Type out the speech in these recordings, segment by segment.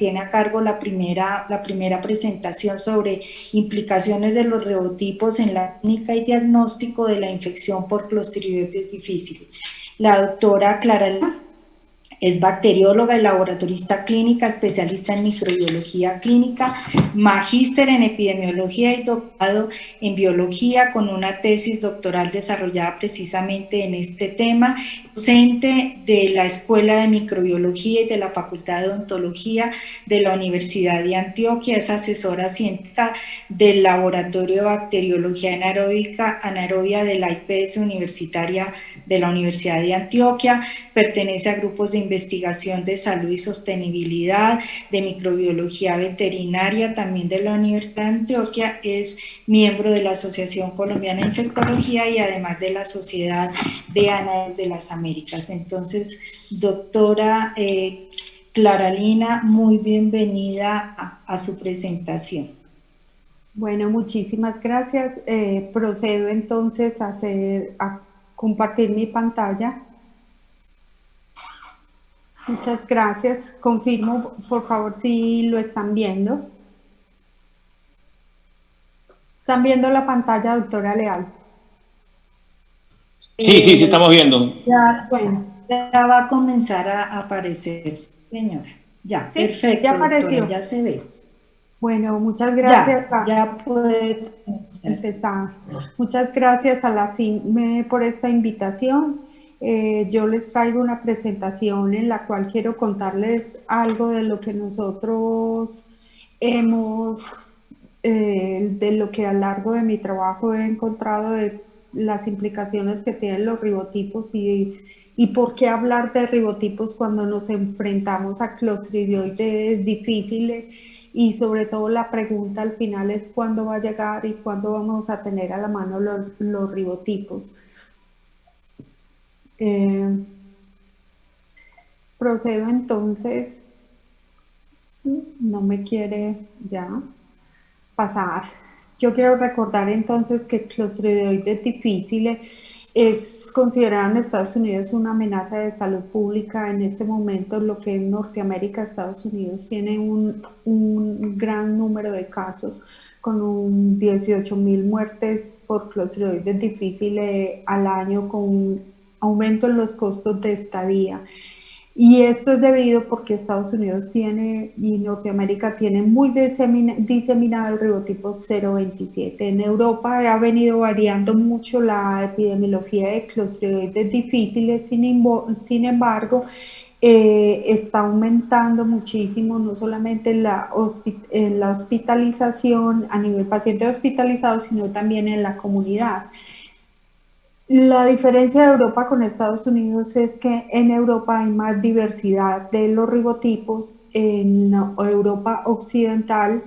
tiene a cargo la primera presentación sobre implicaciones de los ribotipos en la clínica y diagnóstico de la infección por Clostridioides difficile. La doctora Clara es bacterióloga y laboratorista clínica, especialista en microbiología clínica, magíster en epidemiología y doctorado en biología con una tesis doctoral desarrollada precisamente en este tema, docente de la Escuela de Microbiología y de la Facultad de Odontología de la Universidad de Antioquia, es asesora científica del Laboratorio de Bacteriología Anaerobia de la IPS Universitaria de la Universidad de Antioquia, pertenece a grupos de investigación de salud y sostenibilidad, de microbiología veterinaria, también de la Universidad de Antioquia, es miembro de la Asociación Colombiana de Infectología y además de la Sociedad de Anaerobios de las Américas. Entonces, doctora Clara Lina, muy bienvenida a su presentación. Bueno, muchísimas gracias. Procedo entonces a compartir mi pantalla. Muchas gracias. Confirmo, por favor, si lo están viendo. ¿Están viendo la pantalla, doctora Leal? Sí, sí, estamos viendo. Ya, bueno, ya va a comenzar a aparecer, señora. Ya, sí, perfecto, ya apareció. doctora, ya se ve. Bueno, muchas gracias. Ya puede empezar. Muchas gracias a la CIME por esta invitación. Yo les traigo una presentación en la cual quiero contarles algo de lo que nosotros hemos, de lo que a lo largo de mi trabajo he encontrado de las implicaciones que tienen los ribotipos y por qué hablar de ribotipos cuando nos enfrentamos a clostridioides difíciles. Y sobre todo la pregunta al final es cuándo va a llegar y cuándo vamos a tener a la mano los ribotipos. Procedo entonces, no me quiere ya pasar. Yo quiero recordar entonces que Clostridioides difficile es considerado en Estados Unidos una amenaza de salud pública. En este momento, lo que en Norteamérica, Estados Unidos tiene un gran número de casos, con 18.000 muertes por Clostridioides difficile al año, con un aumento en los costos de estadía. Y esto es debido porque Estados Unidos tiene y Norteamérica tiene muy diseminado el ribotipo 027. En Europa ha venido variando mucho la epidemiología de clostridioides difíciles, sin embargo, está aumentando muchísimo, no solamente en la hospitalización a nivel paciente hospitalizado, sino también en la comunidad. La diferencia de Europa con Estados Unidos es que en Europa hay más diversidad de los ribotipos. En Europa occidental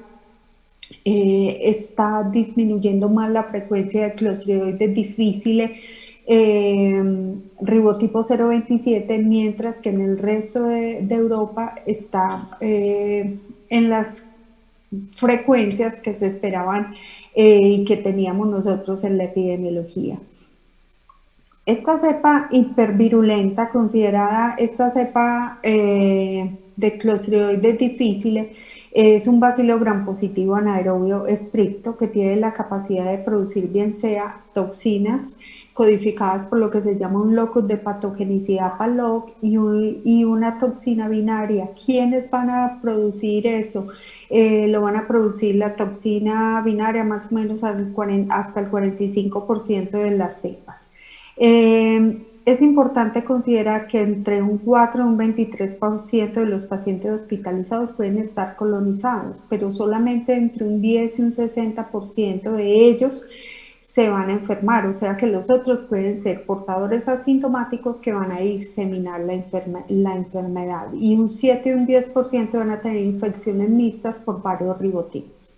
está disminuyendo más la frecuencia de clostridioides difficile, ribotipo 027, mientras que en el resto de Europa está en las frecuencias que se esperaban y que teníamos nosotros en la epidemiología. Esta cepa hipervirulenta, considerada esta cepa de clostridioides difficile, es un bacilo gram positivo anaerobio estricto que tiene la capacidad de producir bien sea toxinas codificadas por lo que se llama un locus de patogenicidad PALOC y una toxina binaria. ¿Quiénes van a producir eso? Lo van a producir la toxina binaria más o menos hasta el 45% de las cepas. Es importante considerar que entre un 4 y un 23% de los pacientes hospitalizados pueden estar colonizados, pero solamente entre un 10 y un 60% de ellos se van a enfermar, o sea que los otros pueden ser portadores asintomáticos que van a diseminar la enfermedad, y un 7 y un 10% van a tener infecciones mixtas por varios ribotipos.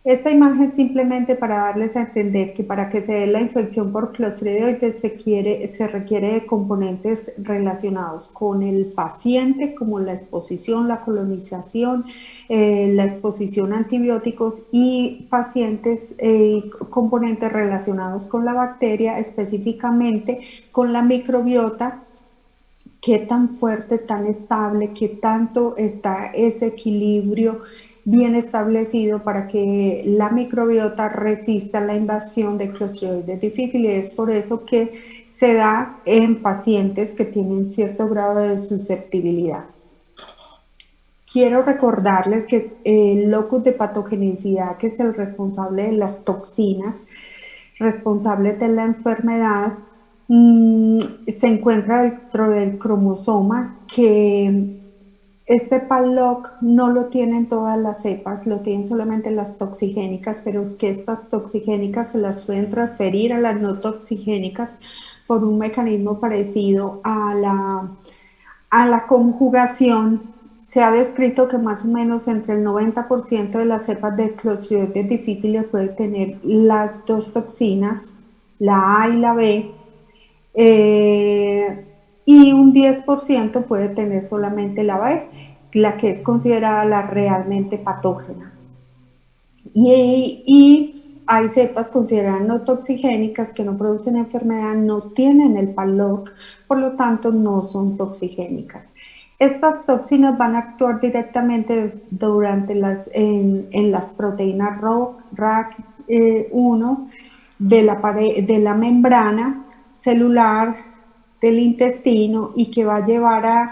Esta imagen simplemente para darles a entender que para que se dé la infección por clostridioides se requiere de componentes relacionados con el paciente, como la exposición, la colonización, la exposición a antibióticos, y componentes relacionados con la bacteria, específicamente con la microbiota qué tan fuerte, tan estable, qué tanto está ese equilibrio bien establecido para que la microbiota resista la invasión de clostridioides difíciles. Es por eso que se da en pacientes que tienen cierto grado de susceptibilidad. Quiero recordarles que el locus de patogenicidad, que es el responsable de las toxinas, responsable de la enfermedad, se encuentra dentro del cromosoma, que este PALOC no lo tienen todas las cepas, lo tienen solamente las toxigénicas, pero que estas toxigénicas se las pueden transferir a las no toxigénicas por un mecanismo parecido a la conjugación. Se ha descrito que más o menos entre el 90% de las cepas de clostridioides difíciles puede tener las dos toxinas, la A y la B, y un 10% puede tener solamente la B, la que es considerada la realmente patógena. Y hay cepas consideradas no toxigénicas que no producen enfermedad, no tienen el PALOC, por lo tanto no son toxigénicas. Estas toxinas van a actuar directamente en las proteínas RAC1 de la membrana celular del intestino, y que va a llevar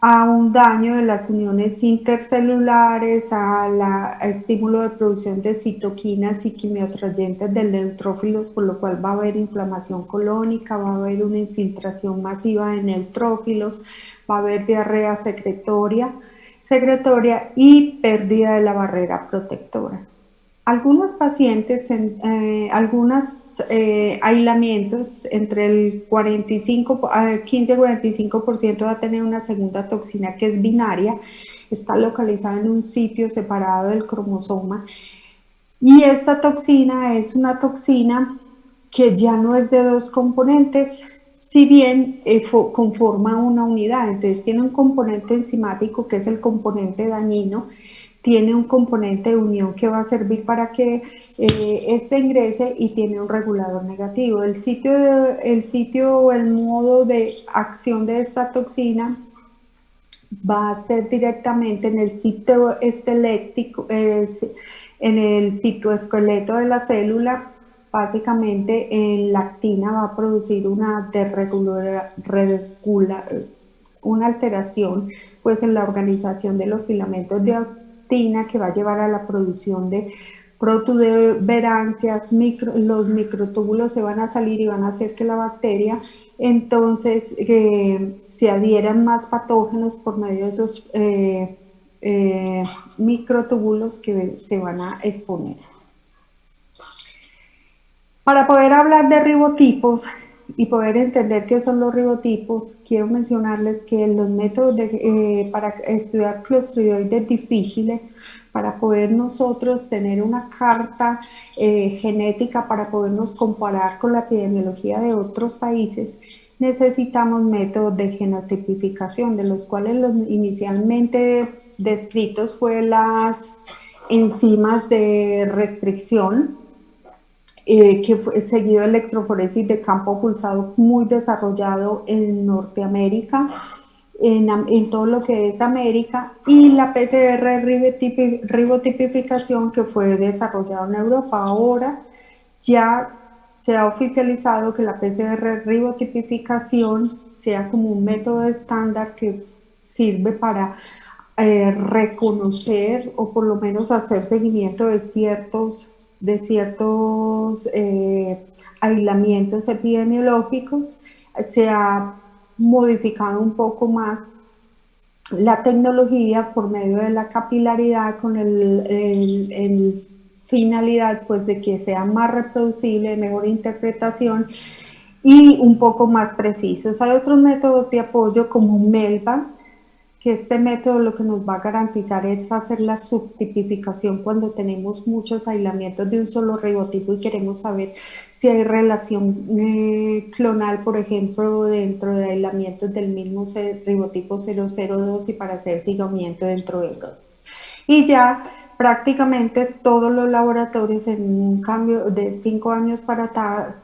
a un daño de las uniones intercelulares, a estímulo de producción de citoquinas y quimiotrayentes de neutrófilos, por lo cual va a haber inflamación colónica, va a haber una infiltración masiva de neutrófilos, va a haber diarrea secretoria y pérdida de la barrera protectora. Algunos pacientes, algunos aislamientos, entre el 15-45% va a tener una segunda toxina que es binaria, está localizada en un sitio separado del cromosoma, y esta toxina es una toxina que ya no es de dos componentes, si bien conforma una unidad. Entonces tiene un componente enzimático, que es el componente dañino, tiene un componente de unión que va a servir para que este ingrese, y tiene un regulador negativo. El sitio o el modo de acción de esta toxina va a ser directamente en el sitio esteléctico, en el citoesqueleto de la célula. Básicamente en la actina va a producir una una alteración pues en la organización de los filamentos de actina, que va a llevar a la producción de protuberancias. Los microtúbulos se van a salir y van a hacer que la bacteria entonces se adhieran más patógenos por medio de esos microtúbulos que se van a exponer. Para poder hablar de ribotipos y poder entender qué son los ribotipos, quiero mencionarles que los métodos para estudiar clostridioides difíciles, para poder nosotros tener una carta genética, para podernos comparar con la epidemiología de otros países, necesitamos métodos de genotipificación, de los cuales los inicialmente descritos fue las enzimas de restricción, que fue seguido de electroforesis de campo pulsado, muy desarrollado en Norteamérica, en todo lo que es América, y la PCR ribotipificación, que fue desarrollada en Europa. Ahora ya se ha oficializado que la PCR ribotipificación sea como un método estándar que sirve para reconocer, o por lo menos hacer seguimiento de ciertos aislamientos epidemiológicos. Se ha modificado un poco más la tecnología por medio de la capilaridad, con el finalidad pues de que sea más reproducible, de mejor interpretación y un poco más precisos. Hay otros métodos de apoyo como MELBA, que este método lo que nos va a garantizar es hacer la subtipificación cuando tenemos muchos aislamientos de un solo ribotipo y queremos saber si hay relación clonal, por ejemplo, dentro de aislamientos del mismo ribotipo 002, y para hacer seguimiento dentro de brotes. Y ya prácticamente todos los laboratorios, en un cambio de 5 años para acá,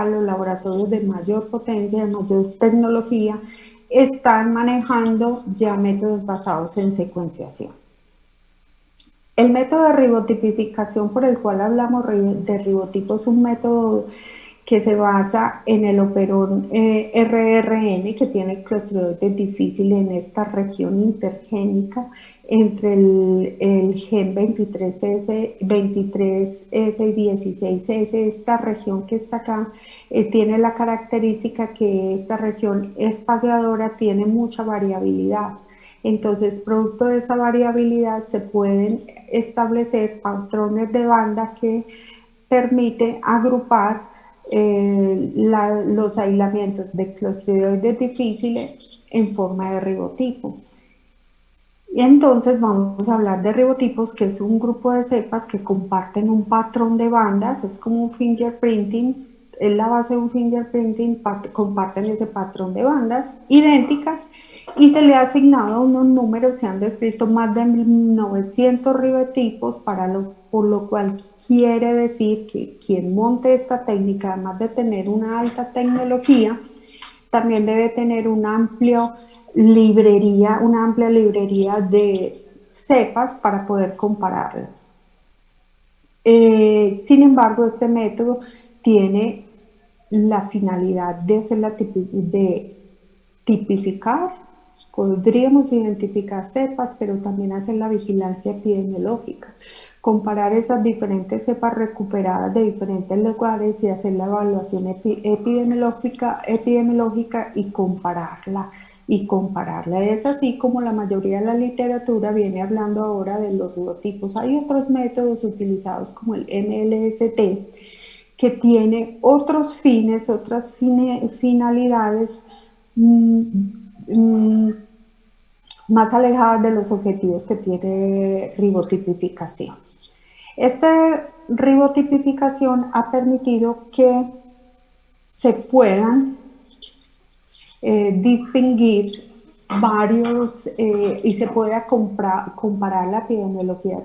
los laboratorios de mayor potencia, de mayor tecnología, están manejando ya métodos basados en secuenciación. El método de ribotipificación por el cual hablamos de ribotipo es un método que se basa en el operón RRN, que tiene clostridoides difícil en esta región intergénica entre el gen 23S, 23S y 16S. Esta región que está acá tiene la característica que esta región espaciadora tiene mucha variabilidad. Entonces, producto de esa variabilidad se pueden establecer patrones de banda que permiten agrupar los aislamientos de clostridoides difíciles en forma de ribotipo. Y entonces vamos a hablar de ribotipos, que es un grupo de cepas que comparten un patrón de bandas, es como un fingerprinting, es la base de un fingerprinting, comparten ese patrón de bandas idénticas y se le ha asignado unos números, se han descrito más de 900 ribotipos, por lo cual quiere decir que quien monte esta técnica, además de tener una alta tecnología, también debe tener una amplia librería de cepas para poder compararlas. Sin embargo, este método tiene la finalidad de tipificar, podríamos identificar cepas, pero también hacer la vigilancia epidemiológica, comparar esas diferentes cepas recuperadas de diferentes lugares y hacer la evaluación epidemiológica y compararla. Es así como la mayoría de la literatura viene hablando ahora de los ribotipos. Hay otros métodos utilizados como el MLST, que tiene otros fines, otras finalidades más alejadas de los objetivos que tiene ribotipificación. Esta ribotipificación ha permitido que se puedan distinguir varios y se pueda comparar la epidemiología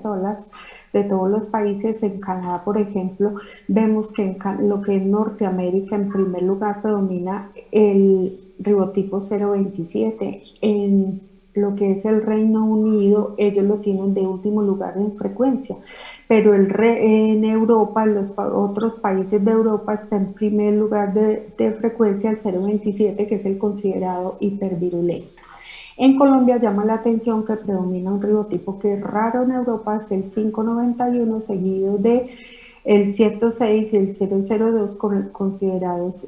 de todos los países. En Canadá, por ejemplo, vemos que en lo que es Norteamérica, en primer lugar predomina el ribotipo 027. En lo que es el Reino Unido, ellos lo tienen de último lugar en frecuencia, pero en Europa, en los otros países de Europa, está en primer lugar de frecuencia el 027, que es el considerado hipervirulento. En Colombia llama la atención que predomina un ribotipo que es raro en Europa, es el 591, seguido de el 106 y el 002, considerados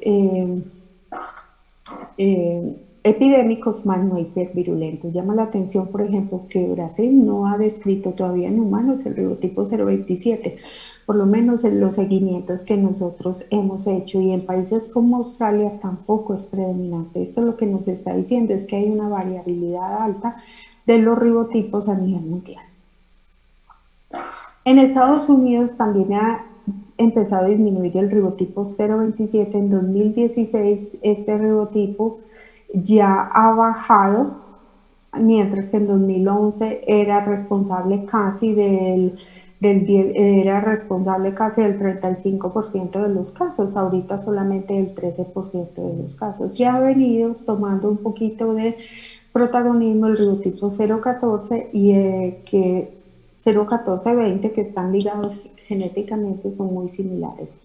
epidémicos más no hipervirulentos. Llama la atención, por ejemplo, que Brasil no ha descrito todavía en humanos el ribotipo 027, por lo menos en los seguimientos que nosotros hemos hecho, y en países como Australia tampoco es predominante. Esto lo que nos está diciendo es que hay una variabilidad alta de los ribotipos a nivel mundial. En Estados Unidos también ha empezado a disminuir el ribotipo 027. En 2016 este ribotipo ya ha bajado, mientras que en 2011 era responsable casi del 35% de los casos, ahorita solamente el 13% de los casos. Y ha venido tomando un poquito de protagonismo el ribotipo 014 y 014-20, que están ligados genéticamente, son muy similares,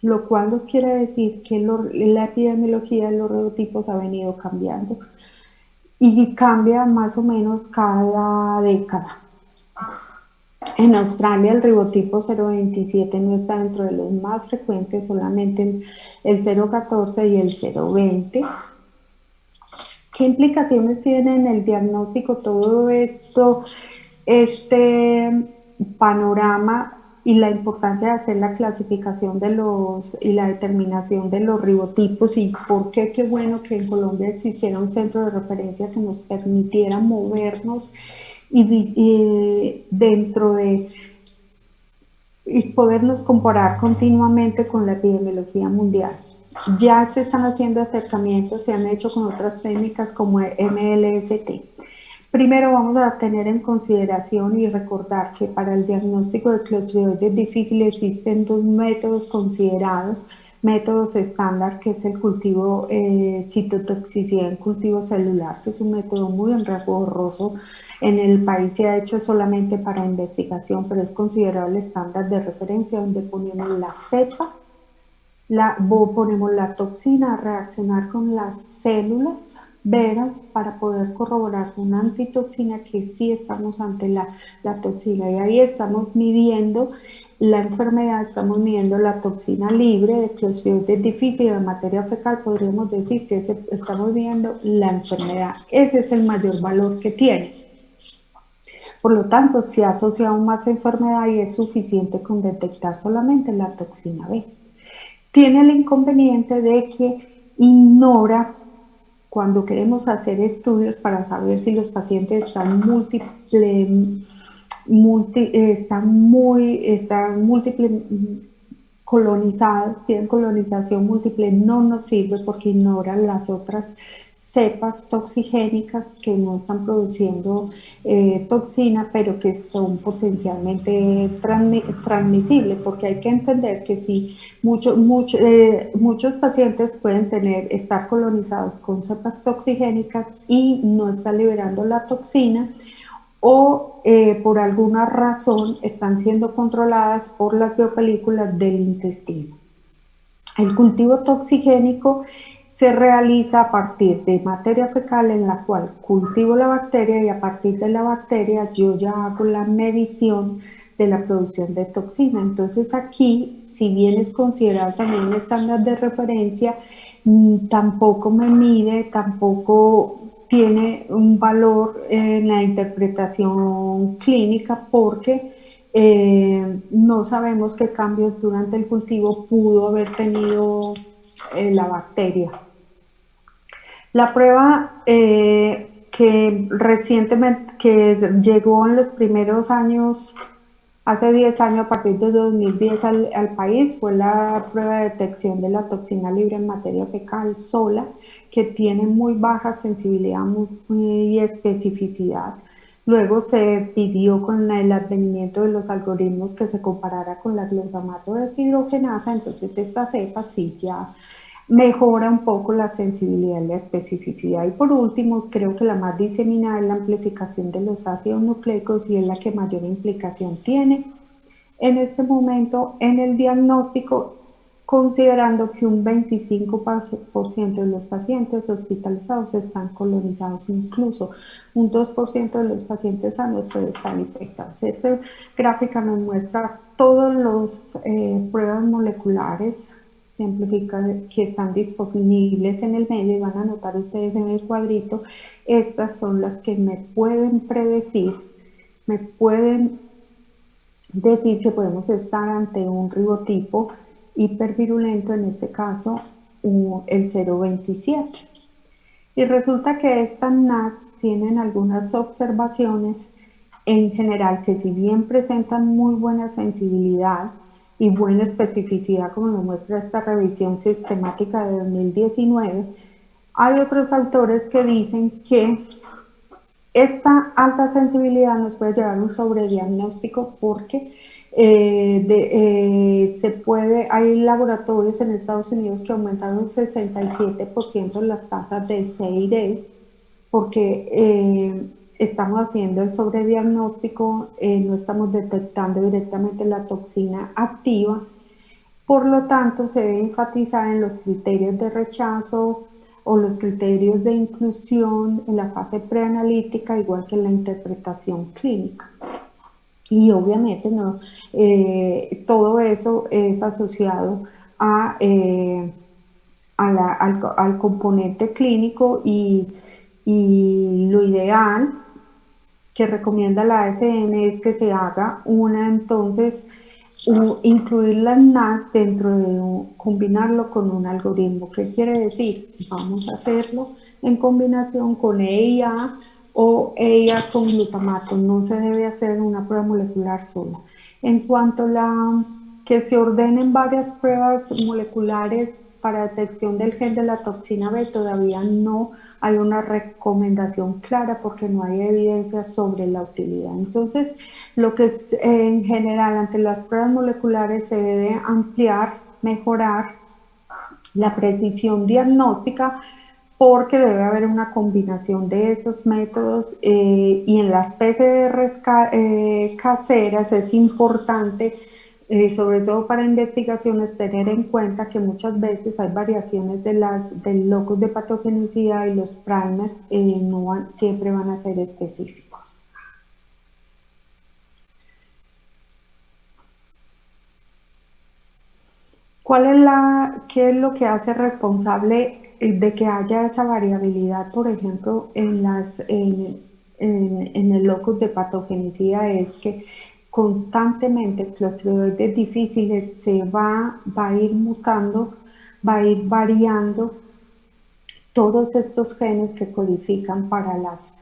lo cual nos quiere decir que la epidemiología de los ribotipos ha venido cambiando y cambia más o menos cada década. En Australia el ribotipo 027 no está dentro de los más frecuentes, solamente el 014 y el 020. ¿Qué implicaciones tiene en el diagnóstico todo esto, este panorama y la importancia de hacer la clasificación y la determinación de los ribotipos? ¿Y por qué? Qué bueno que en Colombia existiera un centro de referencia que nos permitiera movernos y podernos comparar continuamente con la epidemiología mundial. Ya se están haciendo acercamientos, se han hecho con otras técnicas como MLST. Primero vamos a tener en consideración y recordar que para el diagnóstico de clostridoides difíciles existen dos métodos considerados métodos estándar, que es el cultivo citotoxicidad en cultivo celular, que es un método muy engorroso. En el país se ha hecho solamente para investigación, pero es considerado el estándar de referencia, donde ponemos la cepa, ponemos la toxina a reaccionar con las células vera para poder corroborar con una antitoxina que sí estamos ante la toxina, y ahí estamos midiendo la enfermedad, estamos midiendo la toxina libre de Clostridioides difficile de materia fecal. Podríamos decir que estamos midiendo la enfermedad, ese es el mayor valor que tiene. Por lo tanto, se ha asociado más enfermedad y es suficiente con detectar solamente la toxina B. Tiene el inconveniente de que ignora, cuando queremos hacer estudios para saber si los pacientes están múltiple colonizados, tienen colonización múltiple, no nos sirve porque ignoran las otras cepas toxigénicas que no están produciendo toxina, pero que son potencialmente transmisibles, porque hay que entender que si muchos pacientes pueden estar colonizados con cepas toxigénicas y no están liberando la toxina, o por alguna razón están siendo controladas por las biopelículas del intestino. El cultivo toxigénico se realiza a partir de materia fecal, en la cual cultivo la bacteria, y a partir de la bacteria yo ya hago la medición de la producción de toxina. Entonces aquí, si bien es considerado también un estándar de referencia, tampoco me mide, tampoco tiene un valor en la interpretación clínica, porque no sabemos qué cambios durante el cultivo pudo haber tenido la bacteria. La prueba que recientemente, que llegó en los primeros años, hace 10 años, a partir de 2010 al país, fue la prueba de detección de la toxina libre en materia fecal sola, que tiene muy baja sensibilidad y especificidad. Luego se pidió, con el advenimiento de los algoritmos, que se comparara con la glutamato deshidrogenasa. Entonces esta cepa sí ya mejora un poco la sensibilidad y la especificidad. Y por último, creo que la más diseminada es la amplificación de los ácidos nucleicos, y es la que mayor implicación tiene en este momento en el diagnóstico, considerando que un 25% de los pacientes hospitalizados están colonizados, incluso un 2% de los pacientes sanos pueden estar infectados. Esta gráfica nos muestra todas las pruebas moleculares que están disponibles en el medio, y van a notar ustedes en el cuadrito, estas son las que me pueden predecir, me pueden decir que podemos estar ante un ribotipo hipervirulento, en este caso el 027. Y resulta que estas NATs tienen algunas observaciones en general, que si bien presentan muy buena sensibilidad y buena especificidad, como lo muestra esta revisión sistemática de 2019, hay otros autores que dicen que esta alta sensibilidad nos puede llevar a un sobrediagnóstico, porque hay laboratorios en Estados Unidos que aumentaron un 67% las tasas de CID, porque estamos haciendo el sobrediagnóstico, no estamos detectando directamente la toxina activa. Por lo tanto, se debe enfatizar en los criterios de rechazo o los criterios de inclusión en la fase preanalítica, igual que en la interpretación clínica. Y obviamente todo eso es asociado al componente clínico, y lo ideal que recomienda la ASN es que se haga incluir las NAT dentro de combinarlo con un algoritmo. ¿Qué quiere decir? Vamos a hacerlo en combinación con EIA o EIA con glutamato. No se debe hacer una prueba molecular sola. En cuanto a que se ordenen varias pruebas moleculares para detección del gen de la toxina B, todavía no hay una recomendación clara, porque no hay evidencia sobre la utilidad. Entonces, lo que es, en general, ante las pruebas moleculares se debe ampliar, mejorar la precisión diagnóstica, porque debe haber una combinación de esos métodos y en las PCRs caseras es importante, sobre todo para investigaciones, tener en cuenta que muchas veces hay variaciones del locus de patogenicidad y los primers no siempre van a ser específicos. ¿Qué es lo que hace responsable de que haya esa variabilidad, por ejemplo, en el locus de patogenicidad? Es que constantemente el Clostridioides difficile va a ir mutando, va a ir variando todos estos genes que codifican para las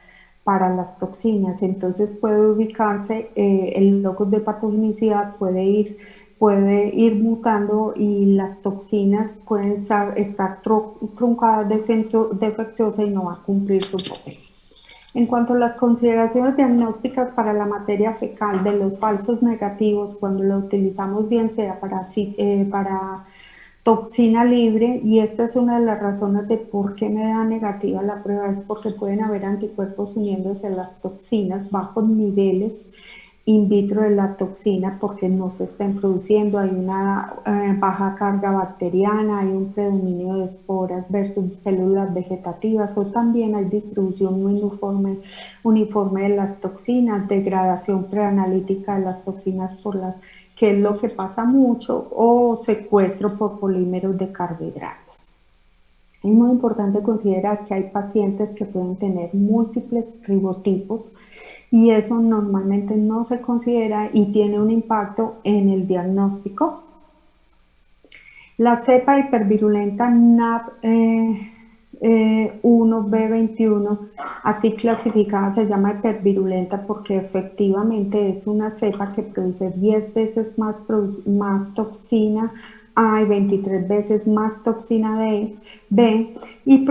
toxinas. Entonces puede ubicarse, el locus de patogenicidad puede ir mutando y las toxinas pueden estar truncadas, defectuosas y no va a cumplir su papel. En cuanto a las consideraciones diagnósticas para la materia fecal de los falsos negativos, cuando lo utilizamos bien sea para toxina libre, y esta es una de las razones de por qué me da negativa la prueba, es porque pueden haber anticuerpos uniéndose a las toxinas bajos niveles in vitro de la toxina porque no se estén produciendo, hay una baja carga bacteriana, hay un predominio de esporas versus células vegetativas, o también hay distribución no uniforme de las toxinas, degradación preanalítica de las toxinas que es lo que pasa mucho, o secuestro por polímeros de carbohidratos. Es muy importante considerar que hay pacientes que pueden tener múltiples ribotipos y eso normalmente no se considera y tiene un impacto en el diagnóstico. La cepa hipervirulenta NAP1B21, así clasificada, se llama hipervirulenta porque efectivamente es una cepa que produce 10 veces más toxina A y 23 veces más toxina B, y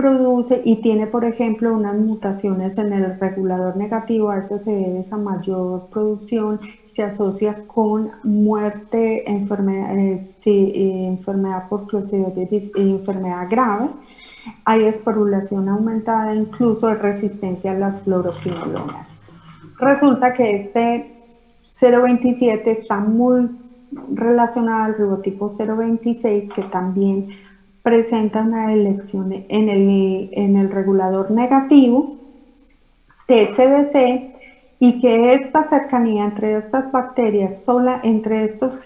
tiene, por ejemplo, unas mutaciones en el regulador negativo. A eso se debe esa mayor producción, se asocia con muerte, enfermedad por clostridioides, enfermedad grave. Hay esporulación aumentada, incluso de resistencia a las fluoroquinolonas. Resulta que este 027 está muy relacionado al ribotipo 026, que también presenta una elección en el regulador negativo, TCDC, y que esta cercanía entre estas bacterias, entre estos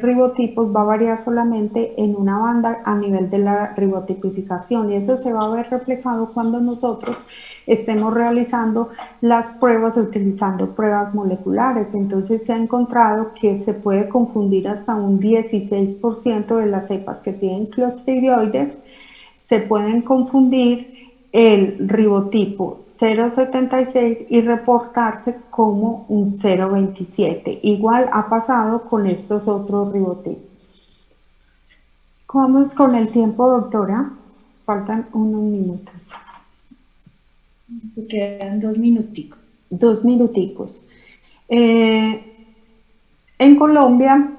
ribotipos, va a variar solamente en una banda a nivel de la ribotipificación, y eso se va a ver reflejado cuando nosotros estemos realizando las pruebas utilizando pruebas moleculares. Entonces se ha encontrado que se puede confundir hasta un 16% de las cepas que tienen clostridioides, se pueden confundir el ribotipo 076 y reportarse como un 027. Igual ha pasado con estos otros ribotipos. ¿Cómo es con el tiempo, doctora? Faltan unos minutos. Me quedan 2 minuticos. 2 minuticos. En Colombia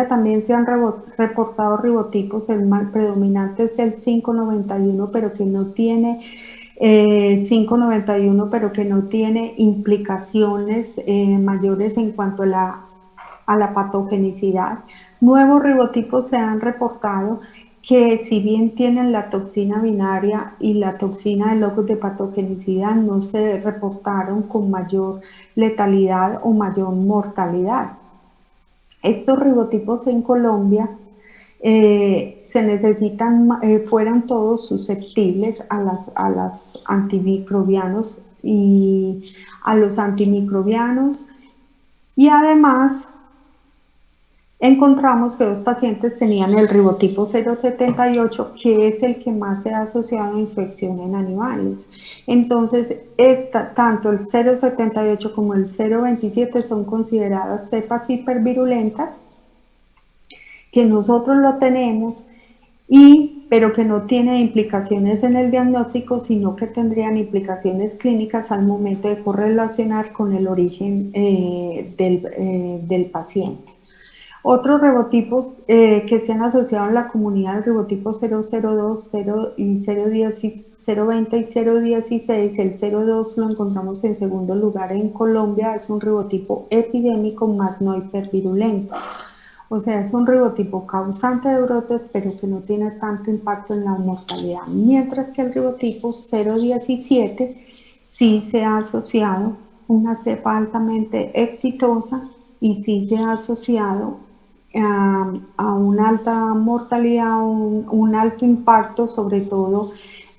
también se han reportado ribotipos, el más predominante es el 591, pero que no tiene 591, pero que no tiene implicaciones mayores en cuanto a la patogenicidad. Nuevos ribotipos se han reportado que, si bien tienen la toxina binaria y la toxina del locus de patogenicidad, no se reportaron con mayor letalidad o mayor mortalidad. Estos ribotipos en Colombia se necesitan, fueran todos susceptibles a los antimicrobianos y además encontramos que 2 pacientes tenían el ribotipo 078, que es el que más se ha asociado a infección en animales. Entonces, tanto el 078 como el 027 son consideradas cepas hipervirulentas, que nosotros lo tenemos, pero que no tienen implicaciones en el diagnóstico, sino que tendrían implicaciones clínicas al momento de correlacionar con el origen del paciente. Otros ribotipos que se han asociado en la comunidad, el ribotipo 002, 0 y 010, 020 y 016, el 02 lo encontramos en segundo lugar en Colombia, es un ribotipo epidémico más no hipervirulento. O sea, es un ribotipo causante de brotes, pero que no tiene tanto impacto en la mortalidad. Mientras que el ribotipo 017 sí se ha asociado una cepa altamente exitosa y sí se ha asociado a una alta mortalidad, un alto impacto, sobre todo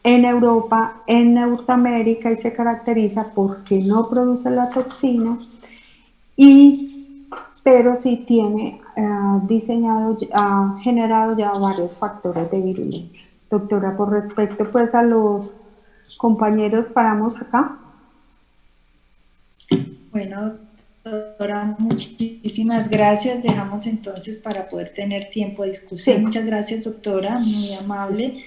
en Europa, en Norteamérica, y se caracteriza porque no produce la toxina, pero sí tiene generado ya varios factores de virulencia. Doctora, por respecto pues a los compañeros, paramos acá. Bueno, doctora, muchísimas gracias. Dejamos entonces para poder tener tiempo de discusión. Sí. Muchas gracias, doctora, muy amable.